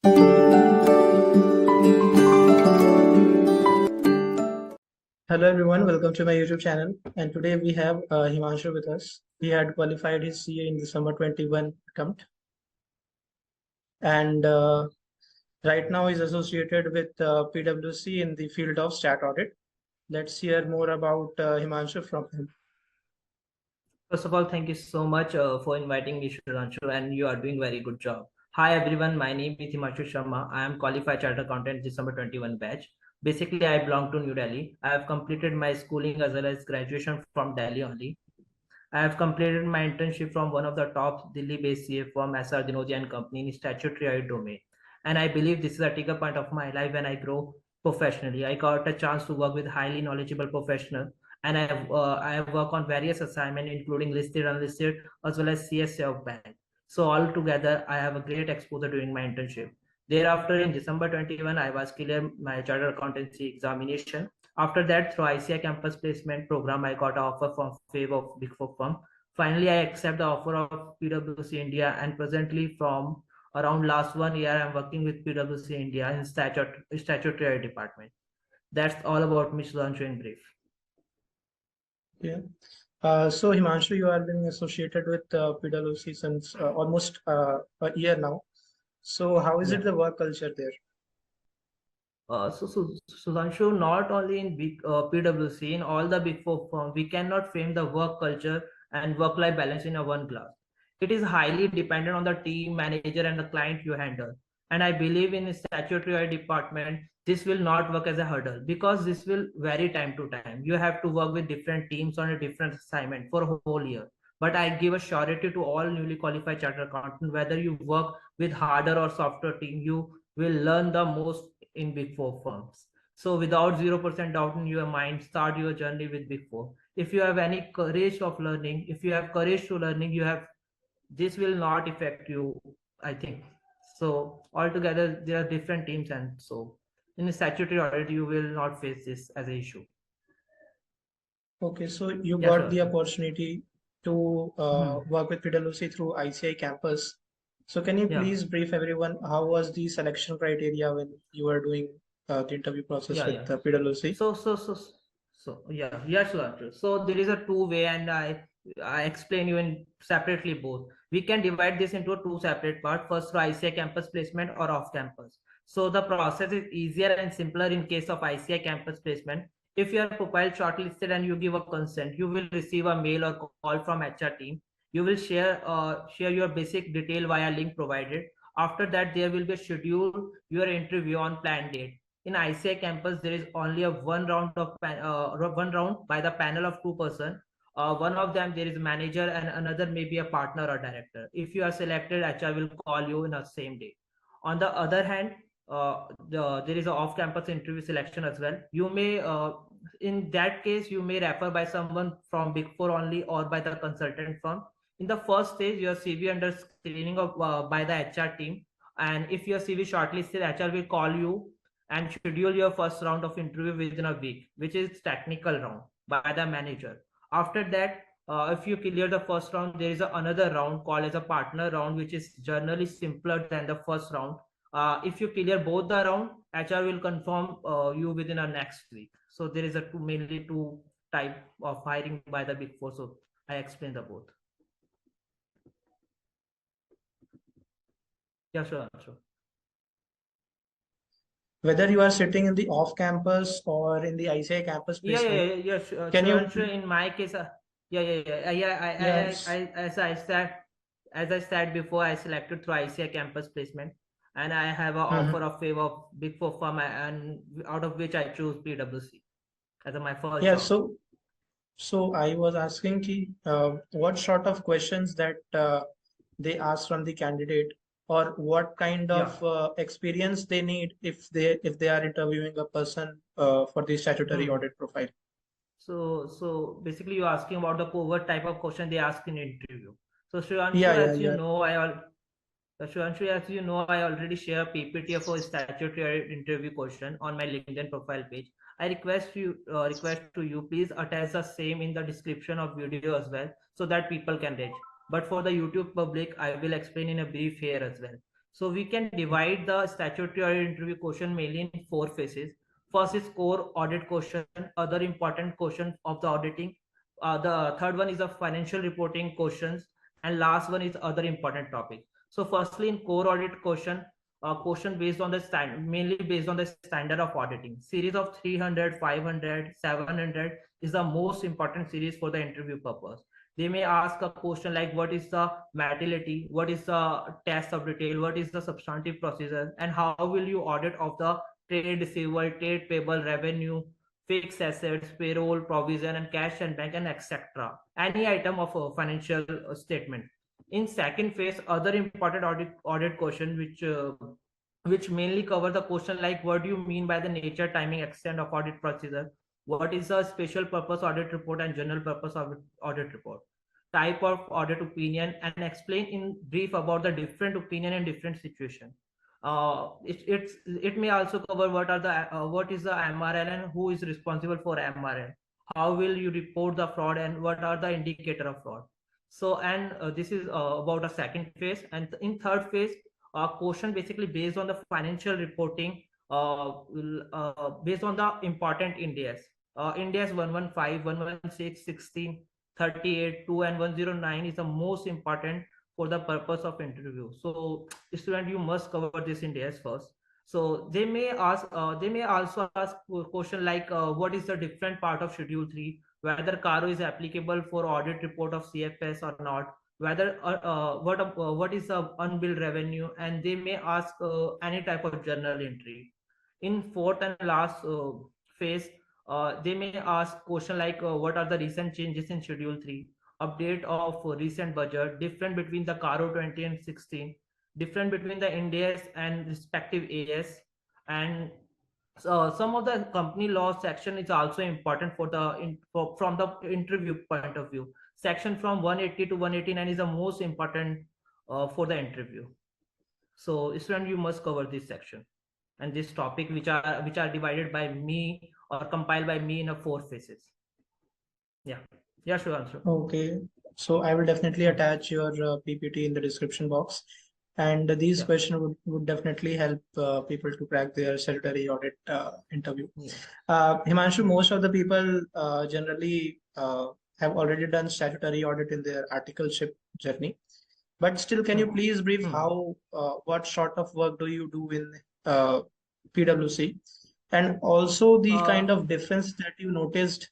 Hello everyone, welcome to my YouTube channel. And today we have Himanshu with us. He had qualified his CA in December 21 attempt, and right now he's associated with PwC in the field of stat audit. Let's hear more about Himanshu from him. First of all, thank you so much for inviting me, Shuranshu, and you are doing very good job. Hi everyone, my name is Himanshu Sharma. I am qualified chartered accountant December 21 batch. Basically, I belong to New Delhi. I have completed my schooling as well as graduation from Delhi only. I have completed my internship from one of the top Delhi-based CA firm, SR Dinodia and Company in statutory domain. And I believe this is a trigger point of my life when I grow professionally. I got a chance to work with highly knowledgeable professionals, and I have worked on various assignments, including listed, unlisted, as well as CSA of bank. So altogether, I have a great exposure during my internship. Thereafter, in December 21, I was clear my chartered accountancy examination. After that, through ICAI campus placement program, I got an offer from Fave of Big Four firm. Finally, I accept the offer of PwC India, and presently from around last 1 year, I'm working with PwC India in statutory department. That's all about me, Sudhanshu, in brief. Yeah. So Himanshu, you are being associated with PwC since almost a year now. So how is it Yeah. the work culture there? So Sudhanshu, not only in PwC, in all the big four firms, we cannot frame the work culture and work-life balance in a one glass. It is highly dependent on the team, manager, and the client you handle. And I believe in a statutory department, this will not work as a hurdle because this will vary time to time. You have to work with different teams on a different assignment for a whole year. But I give a surety to all newly qualified chartered accountant, whether you work with harder or softer team, you will learn the most in big four firms. So without 0% doubt in your mind, start your journey with big four. If you have any courage of learning, if you have courage to learning, you have, this will not affect you, I think. So altogether there are different teams, and so in a statutory audit you will not face this as an issue. Okay, so you Yeah, got sure. the opportunity to Hmm. work with PwC through ICAI campus. So can you Yeah, please brief everyone how was the selection criteria when you were doing the interview process yeah, with yeah. PwC? So yeah, sure. So there is a two-way, and I explain you in separately both. We can divide this into two separate parts. First, ICAI campus placement or off campus. So the process is easier and simpler in case of ICAI campus placement. If your profile shortlisted and you give a consent, you will receive a mail or call from HR team. You will share your basic detail via link provided. After that, there will be a schedule your interview on planned date. In ICAI campus, there is only a one round by the panel of two-person. One of them there is manager and another maybe a partner or director. If you are selected, HR will call you in the same day. On the other hand, there is an off-campus interview selection as well. You may, in that case, you may refer by someone from Big Four only or by the consultant firm. In the first stage, your CV under screening of by the HR team, and if your CV shortlisted, HR will call you and schedule your first round of interview within a week, which is technical round by the manager. After that, if you clear the first round, there is another round called as a partner round, which is generally simpler than the first round. If you clear both the round, HR will confirm you within a next week. So there is a mainly two type of hiring by the big four. So I explained the both. Yeah, sure. Whether you are sitting in the off campus or in the ICAI campus placement, can Sure, you? sure. In my case, Yes. as I said before, I selected through ICI campus placement, and I have an offer Mhm. of favor of Big Four firm, and out of which I choose PwC as my first Yeah. job. So I was asking what sort of questions that they ask from the candidate, or what kind Yeah. of experience they need if they are interviewing a person for the statutory Hmm. audit profile. So basically, you're asking about the covert type of question they ask in interview. So Yeah, Shriyanshu, yeah, as you yeah. know, Shriyanshu, as you know, I already share PPT for statutory interview question on my LinkedIn profile page. I request to you, please attach the same in the description of video as well, so that people can read. But for the YouTube public, I will explain in a brief here as well. So we can divide the statutory audit interview question mainly in four phases. First is core audit question, other important question of the auditing. The third one is the financial reporting questions, and last one is other important topic. So firstly, in core audit question, question based on the mainly based on the standard of auditing. Series of 300, 500, 700 is the most important series for the interview purpose. They may ask a question like what is the materiality, what is the test of detail, what is the substantive procedure, and how will you audit of the trade receivable, trade payable, revenue, fixed assets, payroll, provision, and cash and bank, and etc. Any item of a financial statement. In second phase, other important audit question which mainly cover the question like what do you mean by the nature, timing, extent of audit procedure, what is a special purpose audit report and general purpose audit report, type of audit opinion, and explain in brief about the different opinion in different situation. It may also cover what is the MRL and who is responsible for MRL, how will you report the fraud, and what are the indicator of fraud. So and this is about a second phase. And in third phase, question basically based on the financial reporting, based on the important Indias. Indias 115, 116, 16, 38, 2, and 109 is the most important for the purpose of interview. So student, you must cover this Indias first. So they may ask, they may also ask question like what is the different part of Schedule 3, whether CARO is applicable for audit report of CFS or not, whether what is the unbilled revenue, and they may ask any type of journal entry. In fourth and last phase, they may ask question like what are the recent changes in Schedule 3, update of recent budget, difference between the CARO 20 and 16, difference between the NDS and respective AS, and some of the company law section is also important for from the interview point of view. Section from 180 to 189 is the most important for the interview. So student, you must cover this section and this topic which are divided by me or compiled by me in a four phases. Yeah, sure, answer. Okay, so I will definitely attach your PPT in the description box, and these Yeah. questions would definitely help people to crack their statutory audit interview. Yeah. Himanshu, most of the people generally have already done statutory audit in their articleship journey, but still, can you please brief how what sort of work do you do in PwC, and also the kind of difference that you noticed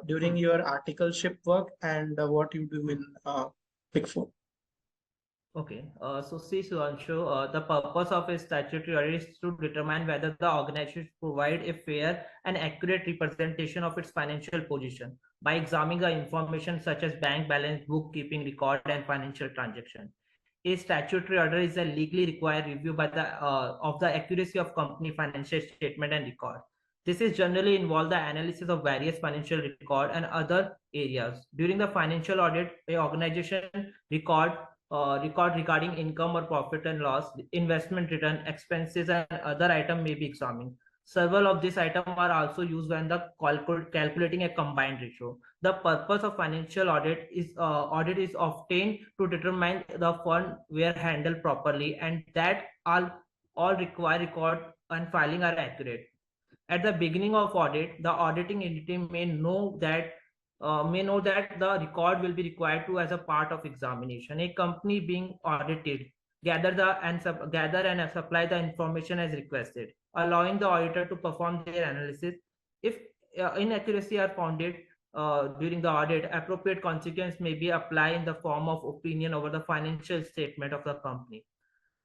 during your articleship work and what you do in Big Four? Okay, so see, Sudhanshu, the purpose of a statutory audit is to determine whether the organization provide a fair and accurate representation of its financial position by examining the information such as bank balance, bookkeeping record, and financial transaction. A statutory audit is a legally required review by the of the accuracy of company financial statement and record. This is generally involve the analysis of various financial record and other areas. During the financial audit, a organization record regarding income or profit and loss, investment return, expenses, and other item may be examined. Several of these items are also used when the calculating a combined ratio. The purpose of financial audit is obtained to determine the fund were handled properly and that all require record and filing are accurate. At the beginning of audit, the auditing entity may know that the record will be required to as a part of examination. A company being audited gather and supply the information as requested, allowing the auditor to perform their analysis. If inaccuracy are founded during the audit, appropriate consequence may be applied in the form of opinion over the financial statement of the company.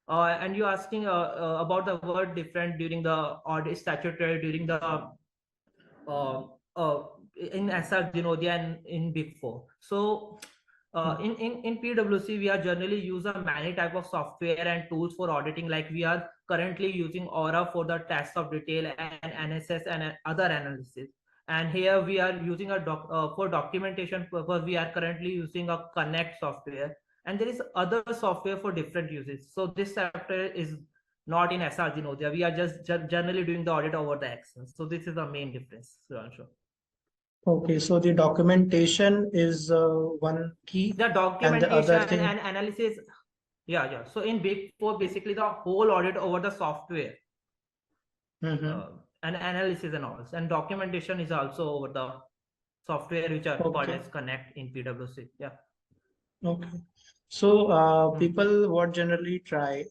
And you're asking about the word different during the audit statutory during the in SR Dinodia and in Big Four. So in PwC, we are generally use a many type of software and tools for auditing. Like we are currently using Aura for the test of detail and NSS and other analysis. And here we are using for documentation purpose. We are currently using a Connect software, and there is other software for different uses. So this software is not in SR Dinodia. We are just generally doing the audit over the Excel. So this is the main difference, Sudhanshu. Okay, so the documentation is one key, The and the documentation other thing. and analysis. Yeah. So in Big Four, basically the whole audit over the software Mm-hmm. and analysis and all, and documentation is also over the software which are called Okay. as Connect in PwC. Yeah. Okay. So Hmm. people what generally try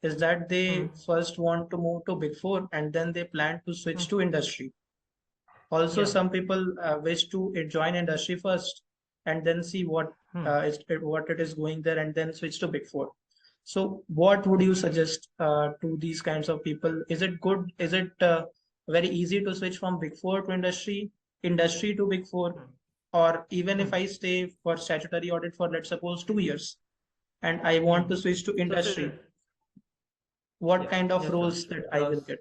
is that they Hmm. first want to move to Big Four and then they plan to Hmm. switch to industry. Also, Yeah. some people wish to join industry first and then see Hmm. what it is going there and then switch to Big Four. So, what would you Okay. suggest to these kinds of people? Is it good? Is it very easy to switch from Big Four to industry to Big Four? Hmm. Or even if Hmm. I stay for statutory audit for, let's suppose, 2 years and I Hmm. want to switch to So, industry, what yeah. kind of Yes, roles Suranshu. that I will get?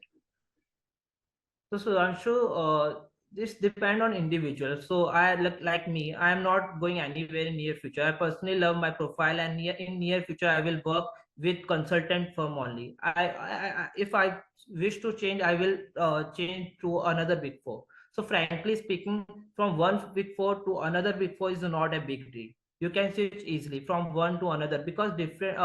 So Suranshu, this depend on individual. So I like me, I am not going anywhere in near future. I personally love my profile, and in near future I will work with consultant firm only. If I wish to change, I will change to another Big Four. So frankly speaking, from one Big Four to another Big Four is not a big deal. You can switch easily from one to another because different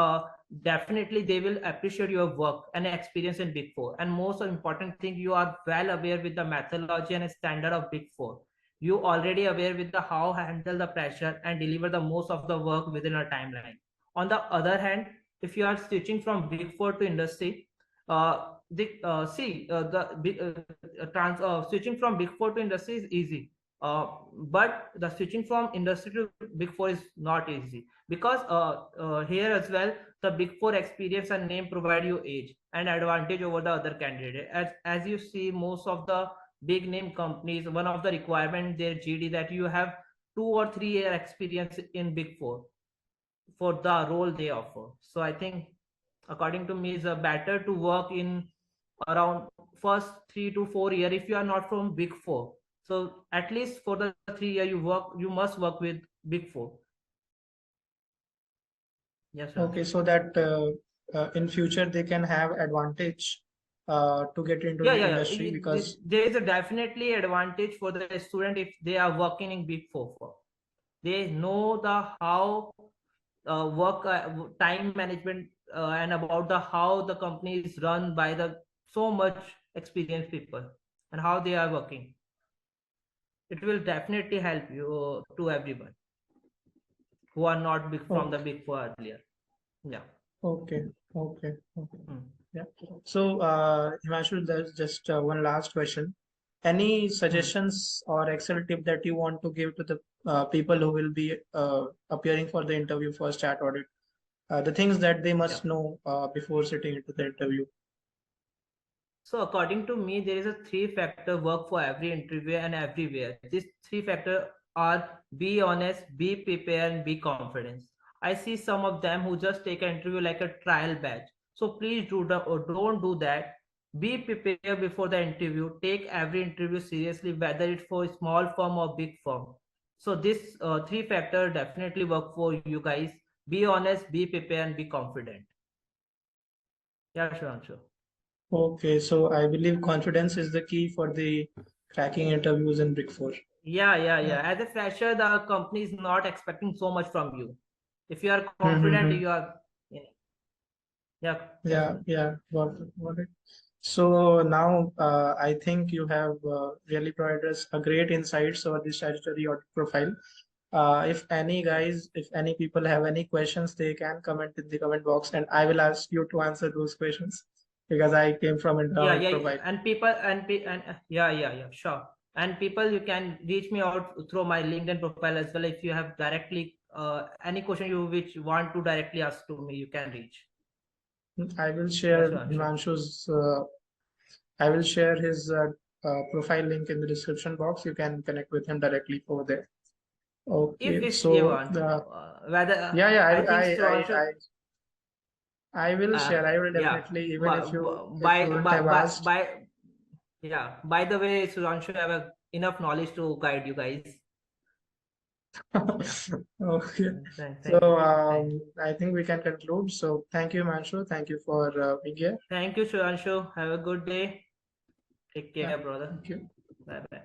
definitely they will appreciate your work and experience in Big Four. And most important thing, you are well aware with the methodology and standard of Big Four. You already aware with the how handle the pressure and deliver the most of the work within a timeline. On the other hand, if you are switching from Big Four to industry, switching from Big Four to industry is easy, but the switching from industry to Big Four is not easy because here as well the Big Four experience and name provide you age and advantage over the other candidate. As you see, most of the big name companies, one of the requirement their GD that you have 2 or 3 year experience in Big Four for the role they offer. So I think, according to me, it's better to work in around first 3 to 4 year if you are not from Big Four. So at least for the 3 year you must work with Big Four. Yes, Okay, Ranshu. so that in future they can have advantage to get into Yeah, the yeah, yeah. industry because There is a definitely advantage for the student if they are working in Big Four. They know the how work time management and about the how the company is run by the so much experienced people and how they are working. It will definitely help you to everyone who are not big from the okay, Big Four earlier. Yeah. okay, okay, okay. Hmm. Yeah. So, Himanshu, there's just one last question. Any Hmm. suggestions or Excel tip that you want to give to the people who will be appearing for the interview for stat audit? The things that they Yeah. must know before sitting into the interview. So according to me, there is a three-factor work for every interview and everywhere. These three factors are be honest, be prepared, and be confident. I see some of them who just take an interview like a trial batch. So please don't do that. Be prepared before the interview. Take every interview seriously, whether it's for a small firm or big firm. So this three factor definitely work for you guys. Be honest, be prepared, and be confident. Yeah, sure. Okay, so I believe confidence is the key for the cracking interviews in Big Four. Yeah. Yeah. As a fresher, the company is not expecting so much from you. If you are confident, Mm-hmm. you are, yeah, yes, Yeah, sir. yeah, got it. So now I think you have really provided us a great insights over the statutory audit profile. If any Yeah, guys, if any people have any questions, they can comment in the comment box, and I will ask you to answer those questions because I came from internal yeah. profile. And people, yeah, sure. And people, you can reach me out through my LinkedIn profile as well. If you have directly any question you which want to directly ask to me, you can reach. I will Yes, share sure. Himanshu's. I will share his profile link in the description box. You can connect with him directly over there. Okay, If you so want, whether yeah, yeah, I think Suranshu, I will share. I will yeah, definitely, even by if you wouldn't have asked. yeah. By the way, Sudhanshu have enough knowledge to guide you guys. Yeah. Okay, so Thank you. Thank, I think we can conclude. So thank you, Manshu. Thank you for being here. thank you, Sudhanshu. Have a good day. Take Yeah, care, brother. thank you. Bye bye.